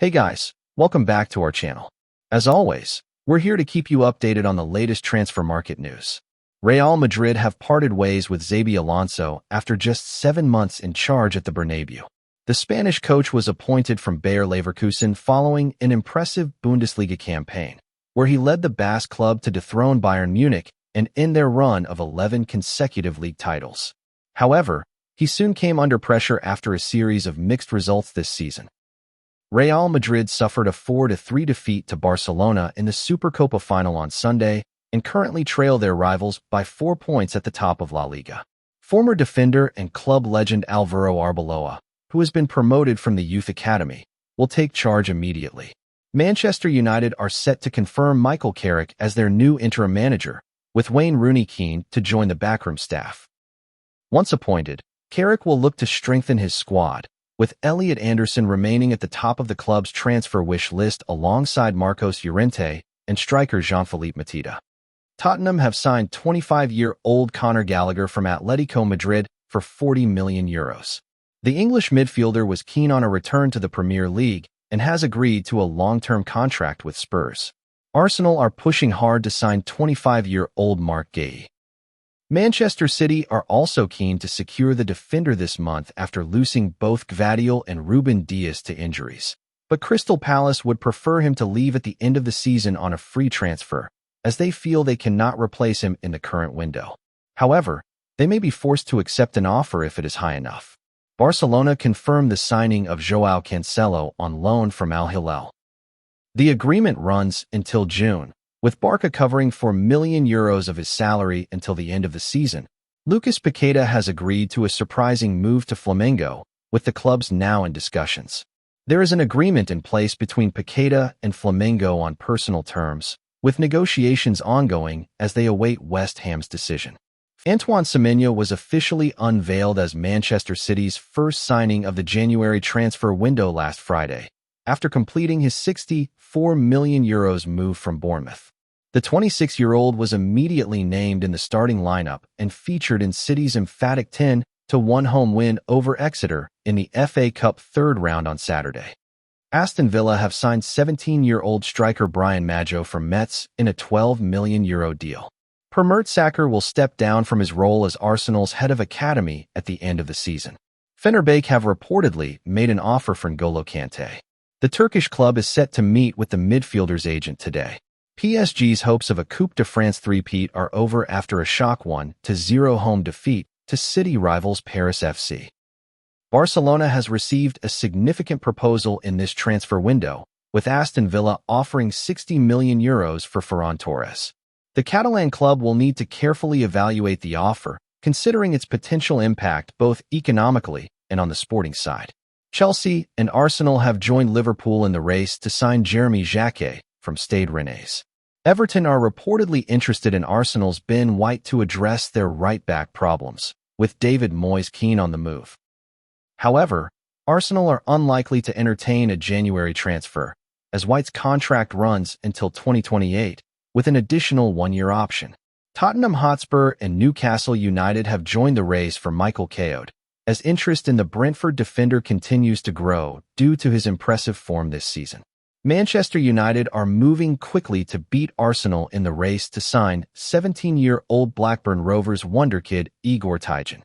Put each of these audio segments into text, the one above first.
Hey guys, welcome back to our channel. As always, we're here to keep you updated on the latest transfer market news. Real Madrid have parted ways with Xabi Alonso after just 7 months in charge at the Bernabeu. The Spanish coach was appointed from Bayer Leverkusen following an impressive Bundesliga campaign, where he led the Basque club to dethrone Bayern Munich and end their run of 11 consecutive league titles. However, he soon came under pressure after a series of mixed results this season. Real Madrid suffered a 4-3 defeat to Barcelona in the Supercopa final on Sunday and currently trail their rivals by 4 points at the top of La Liga. Former defender and club legend Alvaro Arbeloa, who has been promoted from the youth academy, will take charge immediately. Manchester United are set to confirm Michael Carrick as their new interim manager, with Wayne Rooney keen to join the backroom staff. Once appointed, Carrick will look to strengthen his squad, with Elliot Anderson remaining at the top of the club's transfer wish list alongside Marcos Llorente and striker Jean-Philippe Mateta. Tottenham have signed 25-year-old Conor Gallagher from Atletico Madrid for €40 million. The English midfielder was keen on a return to the Premier League and has agreed to a long-term contract with Spurs. Arsenal are pushing hard to sign 25-year-old Mark Guehi. Manchester City are also keen to secure the defender this month after losing both Gvardiol and Ruben Dias to injuries. But Crystal Palace would prefer him to leave at the end of the season on a free transfer, as they feel they cannot replace him in the current window. However, they may be forced to accept an offer if it is high enough. Barcelona confirmed the signing of Joao Cancelo on loan from Al Hilal. The agreement runs until June, with Barca covering €4 million of his salary until the end of the season. Lucas Paqueta has agreed to a surprising move to Flamengo, with the clubs now in discussions. There is an agreement in place between Paqueta and Flamengo on personal terms, with negotiations ongoing as they await West Ham's decision. Antoine Semenyo was officially unveiled as Manchester City's first signing of the January transfer window last Friday, after completing his €64 million move from Bournemouth. The 26-year-old was immediately named in the starting lineup and featured in City's emphatic 10-1 home win over Exeter in the FA Cup third round on Saturday. Aston Villa have signed 17-year-old striker Brian Maggio from Metz in a €12 million deal. Per Mertesacker will step down from his role as Arsenal's head of academy at the end of the season. Fenerbahce have reportedly made an offer for N'Golo Kante. The Turkish club is set to meet with the midfielder's agent today. PSG's hopes of a Coupe de France three-peat are over after a shock 1-0 home defeat to City rivals Paris FC. Barcelona has received a significant proposal in this transfer window, with Aston Villa offering €60 million for Ferran Torres. The Catalan club will need to carefully evaluate the offer, considering its potential impact both economically and on the sporting side. Chelsea and Arsenal have joined Liverpool in the race to sign Jeremy Jacquet from Stade Rennais. Everton are reportedly interested in Arsenal's Ben White to address their right-back problems, with David Moyes keen on the move. However, Arsenal are unlikely to entertain a January transfer, as White's contract runs until 2028, with an additional 1-year option. Tottenham Hotspur and Newcastle United have joined the race for Michael Keown, as interest in the Brentford defender continues to grow due to his impressive form this season. Manchester United are moving quickly to beat Arsenal in the race to sign 17-year-old Blackburn Rovers wonderkid Igor Tyjan.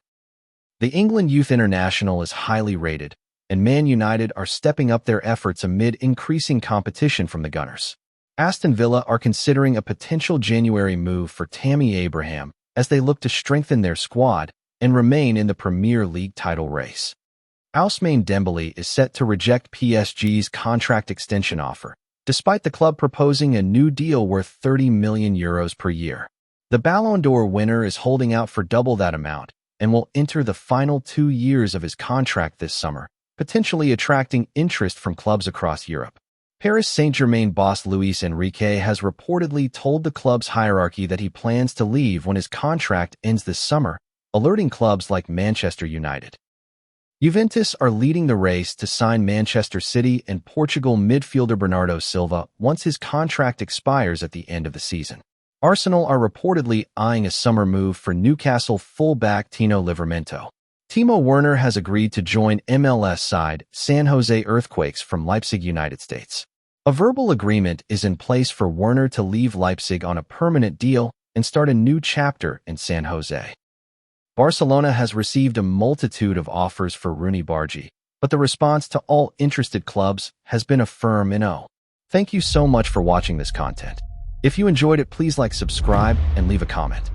The England youth international is highly rated, and Man United are stepping up their efforts amid increasing competition from the Gunners. Aston Villa are considering a potential January move for Tammy Abraham as they look to strengthen their squad and remain in the Premier League title race. Ousmane Dembele is set to reject PSG's contract extension offer, despite the club proposing a new deal worth €30 million per year. The Ballon d'Or winner is holding out for double that amount and will enter the final 2 years of his contract this summer, potentially attracting interest from clubs across Europe. Paris Saint-Germain boss Luis Enrique has reportedly told the club's hierarchy that he plans to leave when his contract ends this summer, alerting clubs like Manchester United. Juventus are leading the race to sign Manchester City and Portugal midfielder Bernardo Silva once his contract expires at the end of the season. Arsenal are reportedly eyeing a summer move for Newcastle fullback Tino Livramento. Timo Werner has agreed to join MLS side San Jose Earthquakes from Leipzig, United States. A verbal agreement is in place for Werner to leave Leipzig on a permanent deal and start a new chapter in San Jose. Barcelona has received a multitude of offers for Rooney Bargi, but the response to all interested clubs has been a firm no. Thank you so much for watching this content. If you enjoyed it, please like, subscribe, and leave a comment.